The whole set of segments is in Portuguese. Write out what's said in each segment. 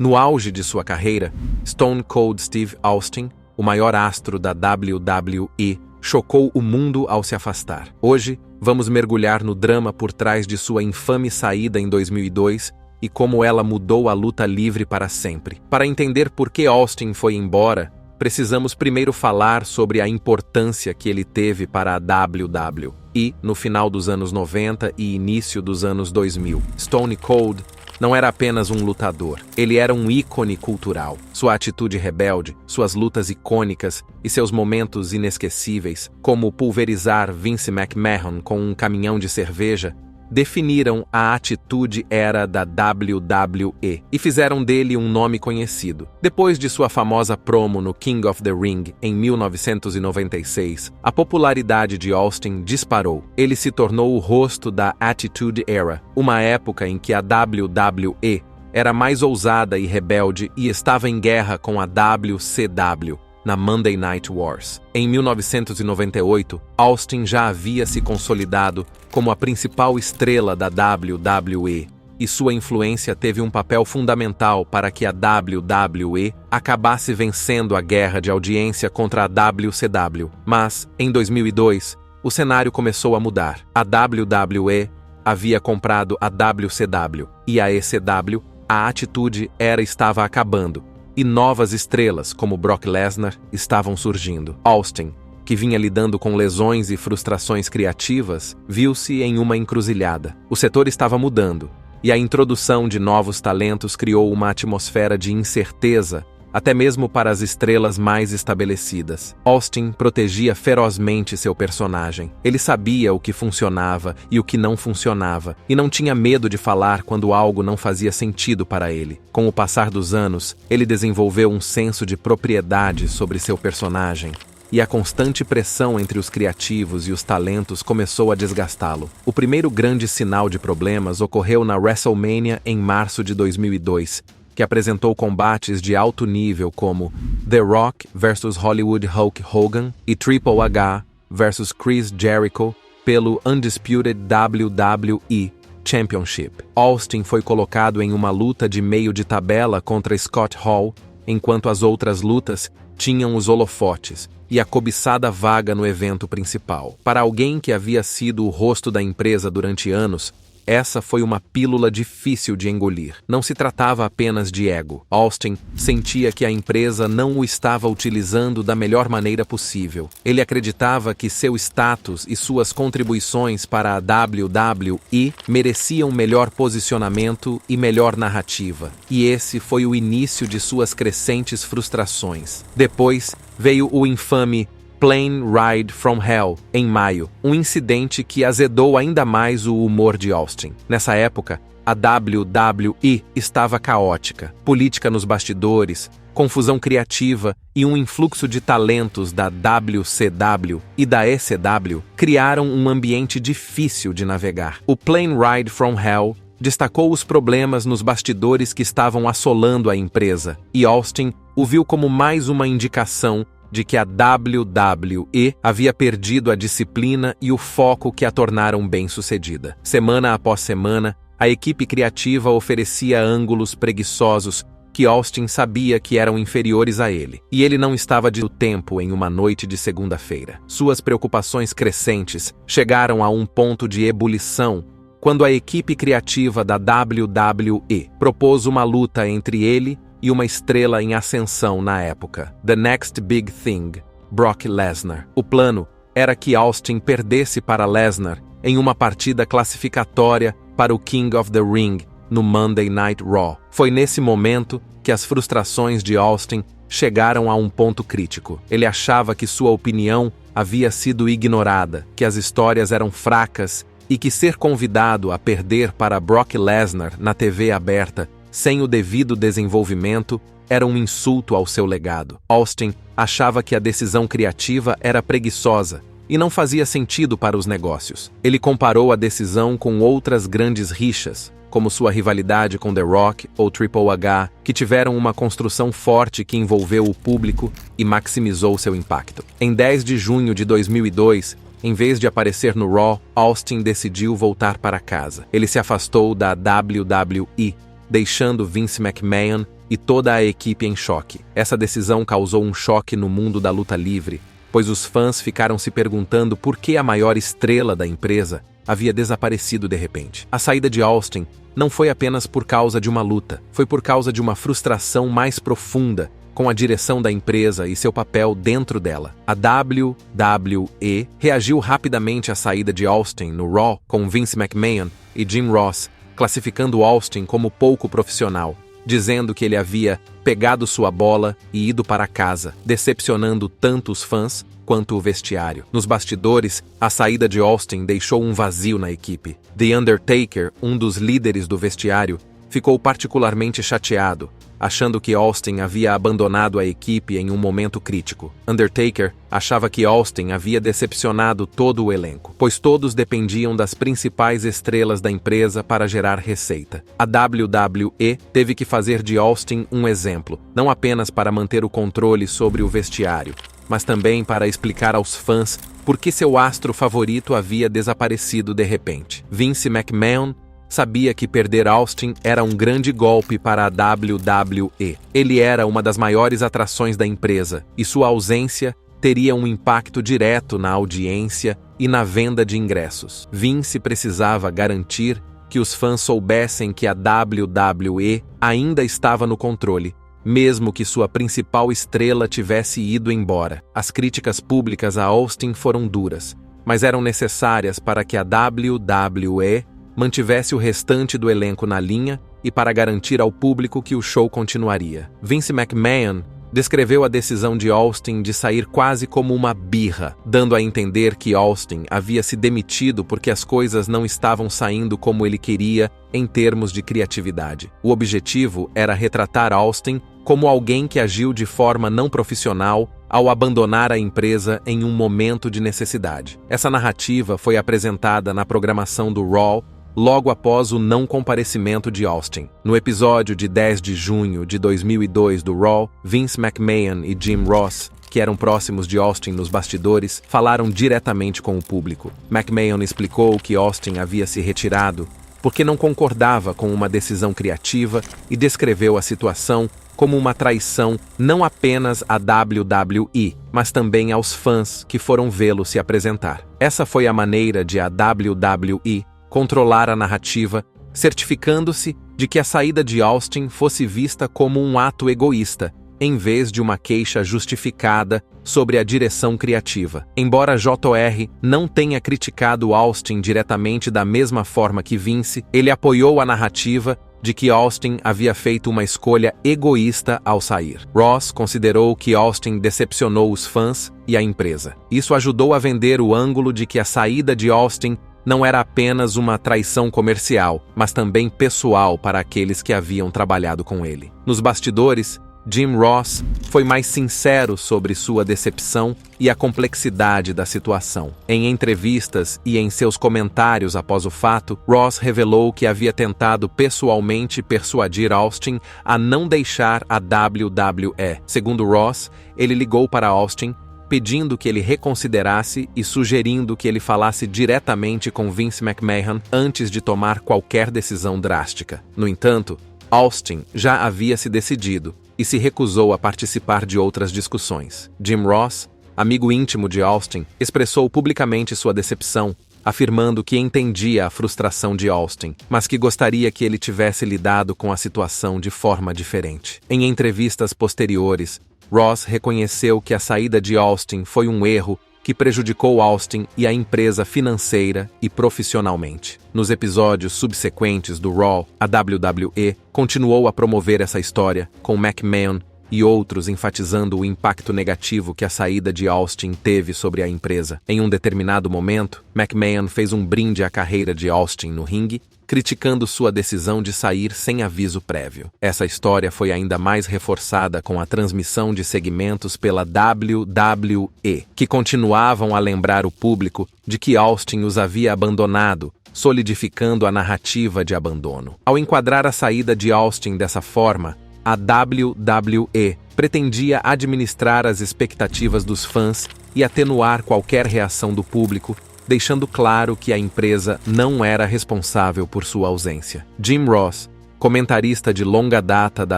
No auge de sua carreira, Stone Cold Steve Austin, o maior astro da WWE, chocou o mundo ao se afastar. Hoje, vamos mergulhar no drama por trás de sua infame saída em 2002 e como ela mudou a luta livre para sempre. Para entender por que Austin foi embora, precisamos primeiro falar sobre a importância que ele teve para a WWE no final dos anos 90 e início dos anos 2000. Stone Cold não era apenas um lutador, ele era um ícone cultural. Sua atitude rebelde, suas lutas icônicas e seus momentos inesquecíveis, como pulverizar Vince McMahon com um caminhão de cerveja, definiram a atitude era da WWE e fizeram dele um nome conhecido. Depois de sua famosa promo no King of the Ring em 1996, a popularidade de Austin disparou. Ele se tornou o rosto da Attitude Era, uma época em que a WWE era mais ousada e rebelde e estava em guerra com a WCW. Na Monday Night Wars. Em 1998, Austin já havia se consolidado como a principal estrela da WWE, e sua influência teve um papel fundamental para que a WWE acabasse vencendo a guerra de audiência contra a WCW. Mas, em 2002, o cenário começou a mudar. A WWE havia comprado a WCW, e a ECW, a Atitude Era estava acabando. E novas estrelas, como Brock Lesnar, estavam surgindo. Austin, que vinha lidando com lesões e frustrações criativas, viu-se em uma encruzilhada. O setor estava mudando, e a introdução de novos talentos criou uma atmosfera de incerteza, até mesmo para as estrelas mais estabelecidas. Austin protegia ferozmente seu personagem. Ele sabia o que funcionava e o que não funcionava, e não tinha medo de falar quando algo não fazia sentido para ele. Com o passar dos anos, ele desenvolveu um senso de propriedade sobre seu personagem, e a constante pressão entre os criativos e os talentos começou a desgastá-lo. O primeiro grande sinal de problemas ocorreu na WrestleMania em março de 2002, que apresentou combates de alto nível como The Rock vs Hollywood Hulk Hogan e Triple H vs Chris Jericho pelo Undisputed WWE Championship. Austin foi colocado em uma luta de meio de tabela contra Scott Hall, enquanto as outras lutas tinham os holofotes e a cobiçada vaga no evento principal. Para alguém que havia sido o rosto da empresa durante anos, essa foi uma pílula difícil de engolir. Não se tratava apenas de ego. Austin sentia que a empresa não o estava utilizando da melhor maneira possível. Ele acreditava que seu status e suas contribuições para a WWE mereciam melhor posicionamento e melhor narrativa. E esse foi o início de suas crescentes frustrações. Depois veio o infame Plane Ride from Hell, em maio, um incidente que azedou ainda mais o humor de Austin. Nessa época, a WWE estava caótica. Política nos bastidores, confusão criativa e um influxo de talentos da WCW e da ECW criaram um ambiente difícil de navegar. O Plane Ride from Hell destacou os problemas nos bastidores que estavam assolando a empresa, e Austin o viu como mais uma indicação de que a WWE havia perdido a disciplina e o foco que a tornaram bem-sucedida. Semana após semana, a equipe criativa oferecia ângulos preguiçosos que Austin sabia que eram inferiores a ele, e ele não estava de tempo em uma noite de segunda-feira. Suas preocupações crescentes chegaram a um ponto de ebulição quando a equipe criativa da WWE propôs uma luta entre ele e uma estrela em ascensão na época, The Next Big Thing, Brock Lesnar. O plano era que Austin perdesse para Lesnar em uma partida classificatória para o King of the Ring no Monday Night Raw. Foi nesse momento que as frustrações de Austin chegaram a um ponto crítico. Ele achava que sua opinião havia sido ignorada, que as histórias eram fracas e que ser convidado a perder para Brock Lesnar na TV aberta sem o devido desenvolvimento era um insulto ao seu legado. Austin achava que a decisão criativa era preguiçosa e não fazia sentido para os negócios. Ele comparou a decisão com outras grandes rixas, como sua rivalidade com The Rock ou Triple H, que tiveram uma construção forte que envolveu o público e maximizou seu impacto. Em 10 de junho de 2002, em vez de aparecer no Raw, Austin decidiu voltar para casa. Ele se afastou da WWE, deixando Vince McMahon e toda a equipe em choque. Essa decisão causou um choque no mundo da luta livre, pois os fãs ficaram se perguntando por que a maior estrela da empresa havia desaparecido de repente. A saída de Austin não foi apenas por causa de uma luta, foi por causa de uma frustração mais profunda com a direção da empresa e seu papel dentro dela. A WWE reagiu rapidamente à saída de Austin no Raw com Vince McMahon e Jim Ross, classificando Austin como pouco profissional, dizendo que ele havia pegado sua bola e ido para casa, decepcionando tanto os fãs quanto o vestiário. Nos bastidores, a saída de Austin deixou um vazio na equipe. The Undertaker, um dos líderes do vestiário, ficou particularmente chateado, achando que Austin havia abandonado a equipe em um momento crítico. Undertaker achava que Austin havia decepcionado todo o elenco, pois todos dependiam das principais estrelas da empresa para gerar receita. A WWE teve que fazer de Austin um exemplo, não apenas para manter o controle sobre o vestiário, mas também para explicar aos fãs por que seu astro favorito havia desaparecido de repente. Vince McMahon sabia que perder Austin era um grande golpe para a WWE. Ele era uma das maiores atrações da empresa, e sua ausência teria um impacto direto na audiência e na venda de ingressos. Vince precisava garantir que os fãs soubessem que a WWE ainda estava no controle, mesmo que sua principal estrela tivesse ido embora. As críticas públicas a Austin foram duras, mas eram necessárias para que a WWE mantivesse o restante do elenco na linha e para garantir ao público que o show continuaria. Vince McMahon descreveu a decisão de Austin de sair quase como uma birra, dando a entender que Austin havia se demitido porque as coisas não estavam saindo como ele queria em termos de criatividade. O objetivo era retratar Austin como alguém que agiu de forma não profissional ao abandonar a empresa em um momento de necessidade. Essa narrativa foi apresentada na programação do Raw logo após o não comparecimento de Austin. No episódio de 10 de junho de 2002 do Raw, Vince McMahon e Jim Ross, que eram próximos de Austin nos bastidores, falaram diretamente com o público. McMahon explicou que Austin havia se retirado porque não concordava com uma decisão criativa e descreveu a situação como uma traição não apenas à WWE, mas também aos fãs que foram vê-lo se apresentar. Essa foi a maneira de a WWE controlar a narrativa, certificando-se de que a saída de Austin fosse vista como um ato egoísta, em vez de uma queixa justificada sobre a direção criativa. Embora Jr. não tenha criticado Austin diretamente da mesma forma que Vince, ele apoiou a narrativa de que Austin havia feito uma escolha egoísta ao sair. Ross considerou que Austin decepcionou os fãs e a empresa. Isso ajudou a vender o ângulo de que a saída de Austin não era apenas uma traição comercial, mas também pessoal para aqueles que haviam trabalhado com ele. Nos bastidores, Jim Ross foi mais sincero sobre sua decepção e a complexidade da situação. Em entrevistas e em seus comentários após o fato, Ross revelou que havia tentado pessoalmente persuadir Austin a não deixar a WWE. Segundo Ross, ele ligou para Austin pedindo que ele reconsiderasse e sugerindo que ele falasse diretamente com Vince McMahon antes de tomar qualquer decisão drástica. No entanto, Austin já havia se decidido e se recusou a participar de outras discussões. Jim Ross, amigo íntimo de Austin, expressou publicamente sua decepção, afirmando que entendia a frustração de Austin, mas que gostaria que ele tivesse lidado com a situação de forma diferente. Em entrevistas posteriores, Ross reconheceu que a saída de Austin foi um erro que prejudicou Austin e a empresa financeira e profissionalmente. Nos episódios subsequentes do Raw, a WWE continuou a promover essa história, com McMahon e outros enfatizando o impacto negativo que a saída de Austin teve sobre a empresa. Em um determinado momento, McMahon fez um brinde à carreira de Austin no ringue, criticando sua decisão de sair sem aviso prévio. Essa história foi ainda mais reforçada com a transmissão de segmentos pela WWE, que continuavam a lembrar o público de que Austin os havia abandonado, solidificando a narrativa de abandono. Ao enquadrar a saída de Austin dessa forma, a WWE pretendia administrar as expectativas dos fãs e atenuar qualquer reação do público, deixando claro que a empresa não era responsável por sua ausência. Jim Ross comentarista de longa data da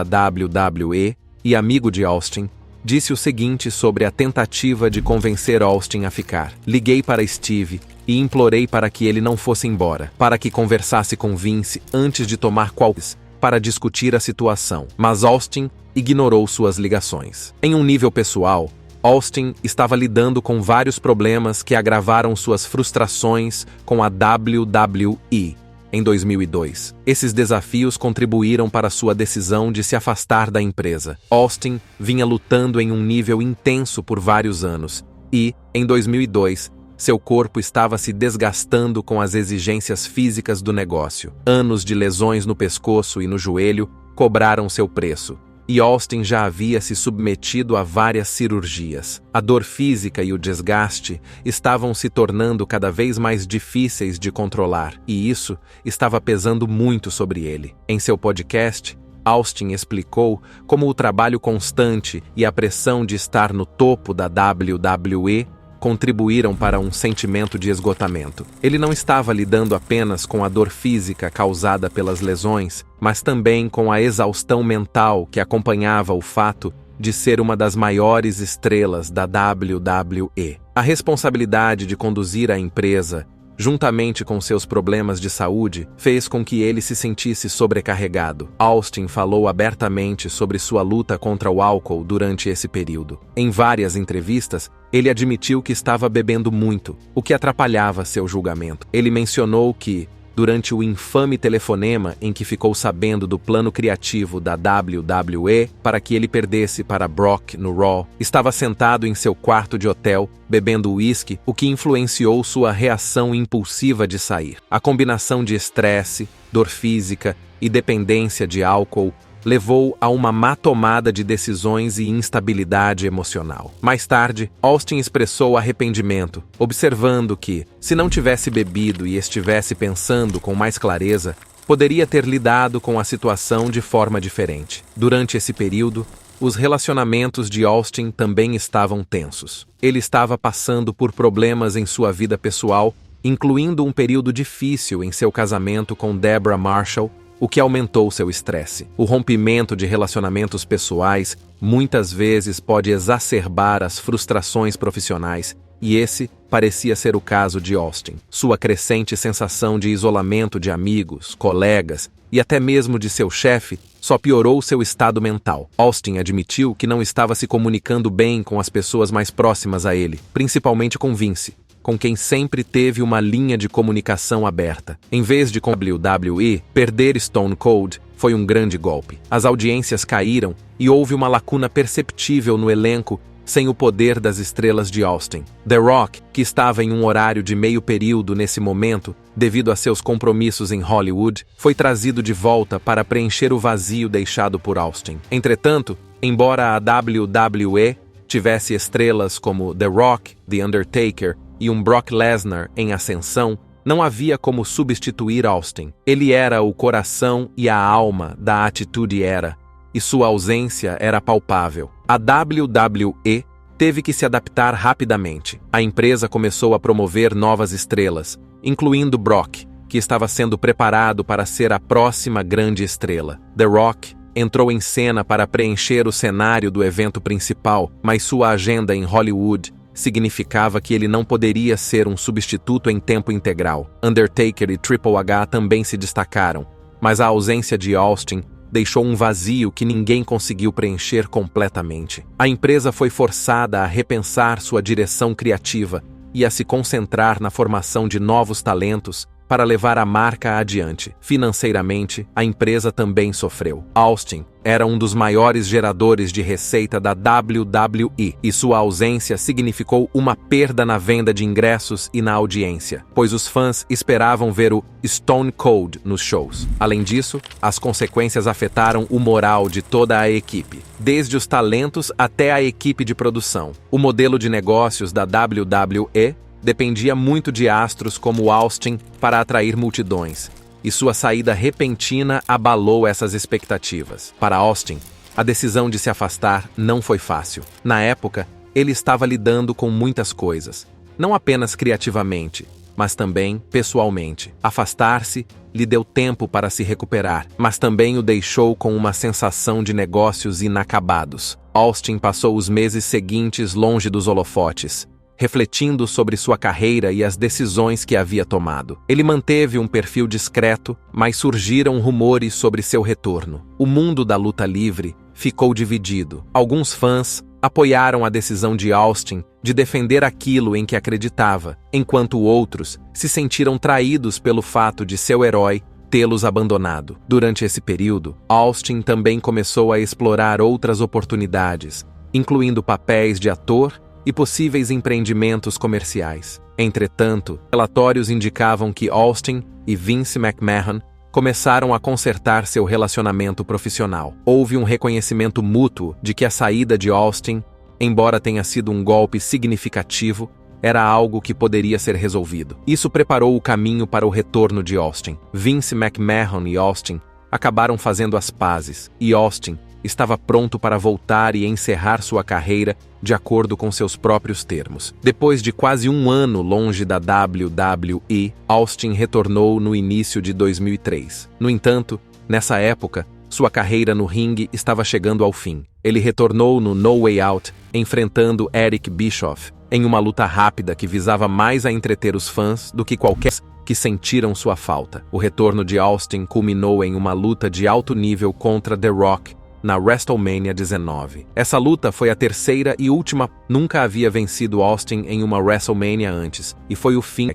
WWE e amigo de Austin, disse o seguinte sobre a tentativa de convencer Austin a ficar. Liguei para Steve e implorei para que ele não fosse embora, para que conversasse com Vince antes de tomar qualquer para discutir a situação, mas Austin ignorou suas ligações. Em um nível pessoal, Austin estava lidando com vários problemas que agravaram suas frustrações com a WWE. Em 2002, esses desafios contribuíram para sua decisão de se afastar da empresa. Austin vinha lutando em um nível intenso por vários anos e, em 2002, seu corpo estava se desgastando com as exigências físicas do negócio. Anos de lesões no pescoço e no joelho cobraram seu preço, e Austin já havia se submetido a várias cirurgias. A dor física e o desgaste estavam se tornando cada vez mais difíceis de controlar, e isso estava pesando muito sobre ele. Em seu podcast, Austin explicou como o trabalho constante e a pressão de estar no topo da WWE contribuíram para um sentimento de esgotamento. Ele não estava lidando apenas com a dor física causada pelas lesões, mas também com a exaustão mental que acompanhava o fato de ser uma das maiores estrelas da WWE. A responsabilidade de conduzir a empresa, juntamente com seus problemas de saúde, fez com que ele se sentisse sobrecarregado. Austin falou abertamente sobre sua luta contra o álcool durante esse período. Em várias entrevistas, ele admitiu que estava bebendo muito, o que atrapalhava seu julgamento. Ele mencionou que, durante o infame telefonema em que ficou sabendo do plano criativo da WWE para que ele perdesse para Brock no Raw, estava sentado em seu quarto de hotel, bebendo uísque, o que influenciou sua reação impulsiva de sair. A combinação de estresse, dor física e dependência de álcool levou a uma má tomada de decisões e instabilidade emocional. Mais tarde, Austin expressou arrependimento, observando que, se não tivesse bebido e estivesse pensando com mais clareza, poderia ter lidado com a situação de forma diferente. Durante esse período, os relacionamentos de Austin também estavam tensos. Ele estava passando por problemas em sua vida pessoal, incluindo um período difícil em seu casamento com Deborah Marshall, o que aumentou seu estresse. O rompimento de relacionamentos pessoais muitas vezes pode exacerbar as frustrações profissionais, e esse parecia ser o caso de Austin. Sua crescente sensação de isolamento de amigos, colegas e até mesmo de seu chefe só piorou seu estado mental. Austin admitiu que não estava se comunicando bem com as pessoas mais próximas a ele, principalmente com Vince, com quem sempre teve uma linha de comunicação aberta. Em vez de com a WWE, perder Stone Cold foi um grande golpe. As audiências caíram e houve uma lacuna perceptível no elenco sem o poder das estrelas de Austin. The Rock, que estava em um horário de meio período nesse momento, devido a seus compromissos em Hollywood, foi trazido de volta para preencher o vazio deixado por Austin. Entretanto, embora a WWE tivesse estrelas como The Rock, The Undertaker e um Brock Lesnar em ascensão, não havia como substituir Austin. Ele era o coração e a alma da Attitude Era, e sua ausência era palpável. A WWE teve que se adaptar rapidamente. A empresa começou a promover novas estrelas, incluindo Brock, que estava sendo preparado para ser a próxima grande estrela. The Rock entrou em cena para preencher o cenário do evento principal, mas sua agenda em Hollywood significava que ele não poderia ser um substituto em tempo integral. Undertaker e Triple H também se destacaram, mas a ausência de Austin deixou um vazio que ninguém conseguiu preencher completamente. A empresa foi forçada a repensar sua direção criativa e a se concentrar na formação de novos talentos para levar a marca adiante. Financeiramente, a empresa também sofreu. Austin era um dos maiores geradores de receita da WWE, e sua ausência significou uma perda na venda de ingressos e na audiência, pois os fãs esperavam ver o Stone Cold nos shows. Além disso, as consequências afetaram o moral de toda a equipe, desde os talentos até a equipe de produção. O modelo de negócios da WWE dependia muito de astros como Austin para atrair multidões, e sua saída repentina abalou essas expectativas. Para Austin, a decisão de se afastar não foi fácil. Na época, ele estava lidando com muitas coisas, não apenas criativamente, mas também pessoalmente. Afastar-se lhe deu tempo para se recuperar, mas também o deixou com uma sensação de negócios inacabados. Austin passou os meses seguintes longe dos holofotes, refletindo sobre sua carreira e as decisões que havia tomado. Ele manteve um perfil discreto, mas surgiram rumores sobre seu retorno. O mundo da luta livre ficou dividido. Alguns fãs apoiaram a decisão de Austin de defender aquilo em que acreditava, enquanto outros se sentiram traídos pelo fato de seu herói tê-los abandonado. Durante esse período, Austin também começou a explorar outras oportunidades, incluindo papéis de ator e possíveis empreendimentos comerciais. Entretanto, relatórios indicavam que Austin e Vince McMahon começaram a consertar seu relacionamento profissional. Houve um reconhecimento mútuo de que a saída de Austin, embora tenha sido um golpe significativo, era algo que poderia ser resolvido. Isso preparou o caminho para o retorno de Austin. Vince McMahon e Austin acabaram fazendo as pazes, e Austin estava pronto para voltar e encerrar sua carreira de acordo com seus próprios termos. Depois de quase um ano longe da WWE, Austin retornou no início de 2003. No entanto, nessa época, sua carreira no ringue estava chegando ao fim. Ele retornou no No Way Out, enfrentando Eric Bischoff, em uma luta rápida que visava mais a entreter os fãs do que qualquer que sentiram sua falta. O retorno de Austin culminou em uma luta de alto nível contra The Rock na WrestleMania 19. Essa luta foi a terceira e última. Nunca havia vencido Austin em uma WrestleMania antes, e foi o fim,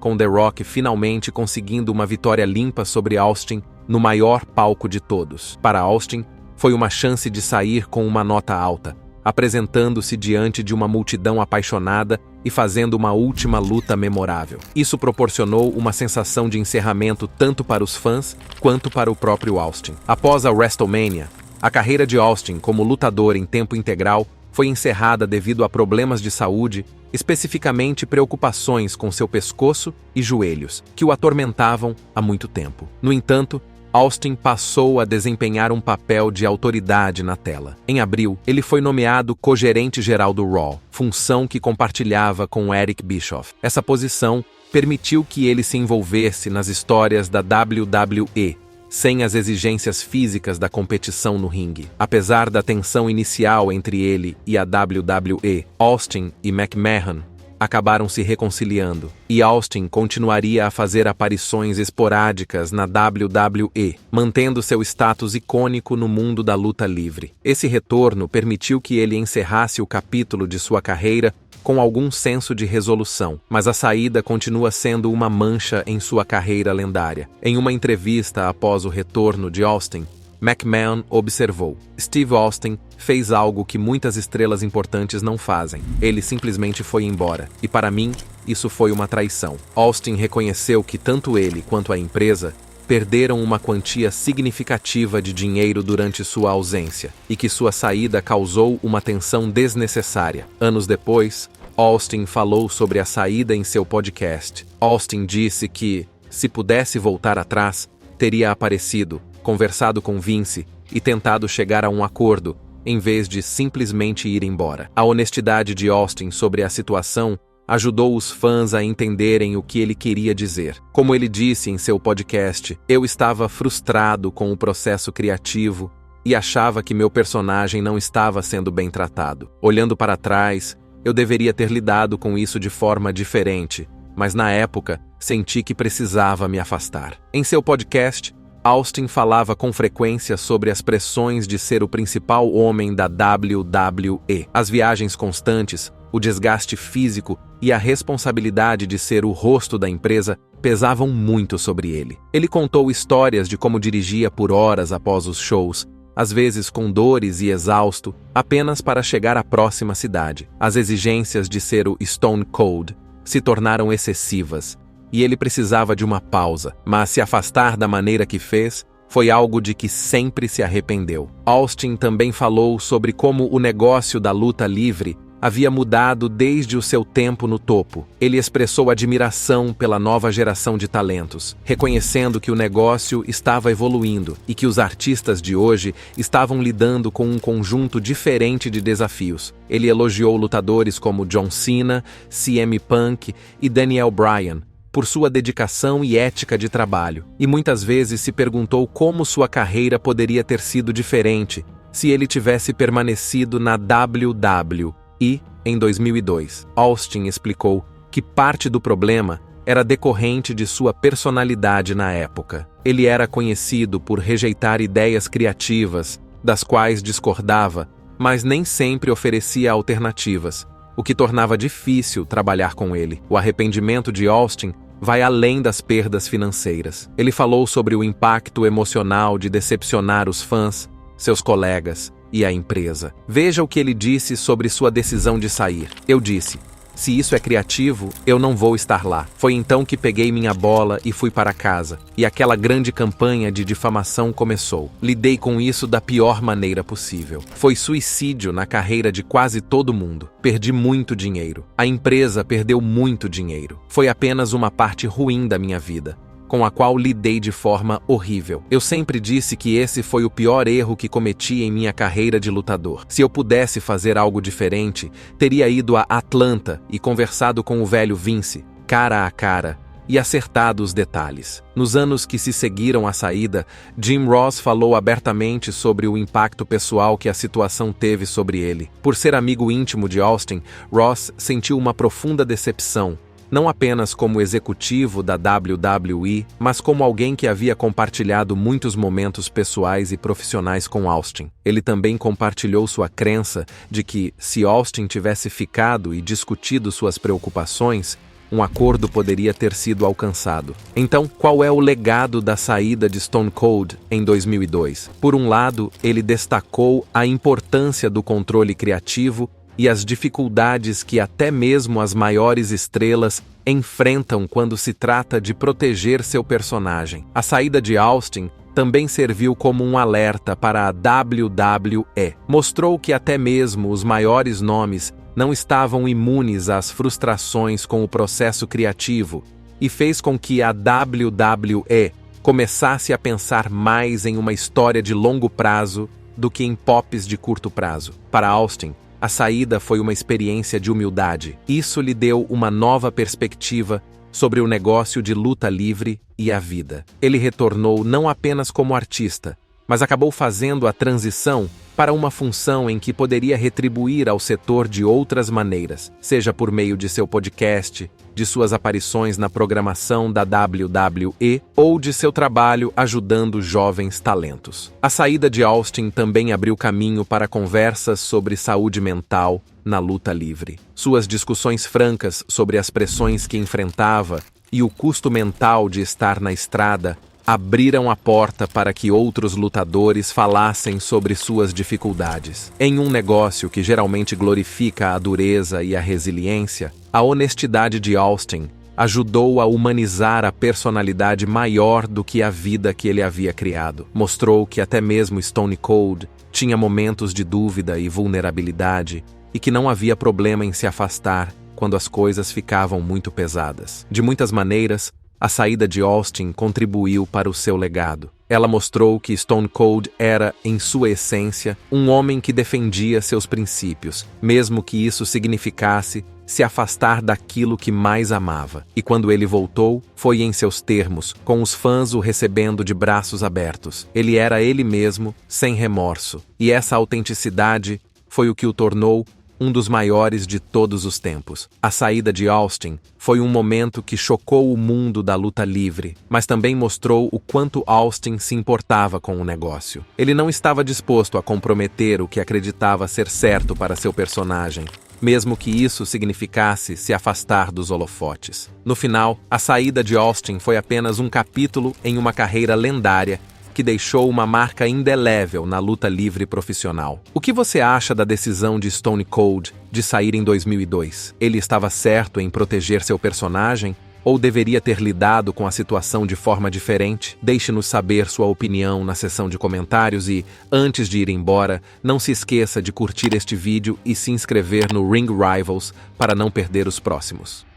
com The Rock finalmente conseguindo uma vitória limpa sobre Austin no maior palco de todos. Para Austin, foi uma chance de sair com uma nota alta, apresentando-se diante de uma multidão apaixonada e fazendo uma última luta memorável. Isso proporcionou uma sensação de encerramento tanto para os fãs quanto para o próprio Austin. Após a WrestleMania, a carreira de Austin como lutador em tempo integral foi encerrada devido a problemas de saúde, especificamente preocupações com seu pescoço e joelhos, que o atormentavam há muito tempo. No entanto, Austin passou a desempenhar um papel de autoridade na tela. Em abril, ele foi nomeado co-gerente geral do Raw, função que compartilhava com Eric Bischoff. Essa posição permitiu que ele se envolvesse nas histórias da WWE, sem as exigências físicas da competição no ringue. Apesar da tensão inicial entre ele e a WWE, Austin e McMahon acabaram se reconciliando, e Austin continuaria a fazer aparições esporádicas na WWE, mantendo seu status icônico no mundo da luta livre. Esse retorno permitiu que ele encerrasse o capítulo de sua carreira com algum senso de resolução, mas a saída continua sendo uma mancha em sua carreira lendária. Em uma entrevista após o retorno de Austin, McMahon observou: Steve Austin fez algo que muitas estrelas importantes não fazem. Ele simplesmente foi embora. E para mim, isso foi uma traição. Austin reconheceu que tanto ele quanto a empresa perderam uma quantia significativa de dinheiro durante sua ausência, e que sua saída causou uma tensão desnecessária. Anos depois, Austin falou sobre a saída em seu podcast. Austin disse que, se pudesse voltar atrás, teria aparecido, conversado com Vince e tentado chegar a um acordo, em vez de simplesmente ir embora. A honestidade de Austin sobre a situação ajudou os fãs a entenderem o que ele queria dizer. Como ele disse em seu podcast, eu estava frustrado com o processo criativo e achava que meu personagem não estava sendo bem tratado. Olhando para trás, eu deveria ter lidado com isso de forma diferente, mas na época, senti que precisava me afastar. Em seu podcast, Austin falava com frequência sobre as pressões de ser o principal homem da WWE. As viagens constantes, o desgaste físico e a responsabilidade de ser o rosto da empresa pesavam muito sobre ele. Ele contou histórias de como dirigia por horas após os shows, às vezes com dores e exausto, apenas para chegar à próxima cidade. As exigências de ser o Stone Cold se tornaram excessivas, e ele precisava de uma pausa, mas se afastar da maneira que fez foi algo de que sempre se arrependeu. Austin também falou sobre como o negócio da luta livre havia mudado desde o seu tempo no topo. Ele expressou admiração pela nova geração de talentos, reconhecendo que o negócio estava evoluindo e que os artistas de hoje estavam lidando com um conjunto diferente de desafios. Ele elogiou lutadores como John Cena, CM Punk e Daniel Bryan, por sua dedicação e ética de trabalho, e muitas vezes se perguntou como sua carreira poderia ter sido diferente se ele tivesse permanecido na WWE em 2002. Austin explicou que parte do problema era decorrente de sua personalidade na época. Ele era conhecido por rejeitar ideias criativas, das quais discordava, mas nem sempre oferecia alternativas, o que tornava difícil trabalhar com ele. O arrependimento de Austin vai além das perdas financeiras. Ele falou sobre o impacto emocional de decepcionar os fãs, seus colegas e a empresa. Veja o que ele disse sobre sua decisão de sair. Eu disse: se isso é criativo, eu não vou estar lá. Foi então que peguei minha bola e fui para casa. E aquela grande campanha de difamação começou. Lidei com isso da pior maneira possível. Foi suicídio na carreira de quase todo mundo. Perdi muito dinheiro. A empresa perdeu muito dinheiro. Foi apenas uma parte ruim da minha vida, com a qual lidei de forma horrível. Eu sempre disse que esse foi o pior erro que cometi em minha carreira de lutador. Se eu pudesse fazer algo diferente, teria ido a Atlanta e conversado com o velho Vince, cara a cara, e acertado os detalhes. Nos anos que se seguiram à saída, Jim Ross falou abertamente sobre o impacto pessoal que a situação teve sobre ele. Por ser amigo íntimo de Austin, Ross sentiu uma profunda decepção, não apenas como executivo da WWE, mas como alguém que havia compartilhado muitos momentos pessoais e profissionais com Austin. Ele também compartilhou sua crença de que, se Austin tivesse ficado e discutido suas preocupações, um acordo poderia ter sido alcançado. Então, qual é o legado da saída de Stone Cold em 2002? Por um lado, ele destacou a importância do controle criativo e as dificuldades que até mesmo as maiores estrelas enfrentam quando se trata de proteger seu personagem. A saída de Austin também serviu como um alerta para a WWE. Mostrou que até mesmo os maiores nomes não estavam imunes às frustrações com o processo criativo e fez com que a WWE começasse a pensar mais em uma história de longo prazo do que em pops de curto prazo. Para Austin, a saída foi uma experiência de humildade. Isso lhe deu uma nova perspectiva sobre o negócio de luta livre e a vida. Ele retornou não apenas como artista, mas acabou fazendo a transição para uma função em que poderia retribuir ao setor de outras maneiras, seja por meio de seu podcast, de suas aparições na programação da WWE ou de seu trabalho ajudando jovens talentos. A saída de Austin também abriu caminho para conversas sobre saúde mental na luta livre. Suas discussões francas sobre as pressões que enfrentava e o custo mental de estar na estrada abriram a porta para que outros lutadores falassem sobre suas dificuldades. Em um negócio que geralmente glorifica a dureza e a resiliência, a honestidade de Austin ajudou a humanizar a personalidade maior do que a vida que ele havia criado. Mostrou que até mesmo Stone Cold tinha momentos de dúvida e vulnerabilidade e que não havia problema em se afastar quando as coisas ficavam muito pesadas. De muitas maneiras, a saída de Austin contribuiu para o seu legado. Ela mostrou que Stone Cold era, em sua essência, um homem que defendia seus princípios, mesmo que isso significasse se afastar daquilo que mais amava. E quando ele voltou, foi em seus termos, com os fãs o recebendo de braços abertos. Ele era ele mesmo, sem remorso. E essa autenticidade foi o que o tornou um dos maiores de todos os tempos. A saída de Austin foi um momento que chocou o mundo da luta livre, mas também mostrou o quanto Austin se importava com o negócio. Ele não estava disposto a comprometer o que acreditava ser certo para seu personagem, mesmo que isso significasse se afastar dos holofotes. No final, a saída de Austin foi apenas um capítulo em uma carreira lendária que deixou uma marca indelével na luta livre profissional. O que você acha da decisão de Stone Cold de sair em 2002? Ele estava certo em proteger seu personagem ou deveria ter lidado com a situação de forma diferente? Deixe-nos saber sua opinião na seção de comentários e, antes de ir embora, não se esqueça de curtir este vídeo e se inscrever no Ring Rivals para não perder os próximos.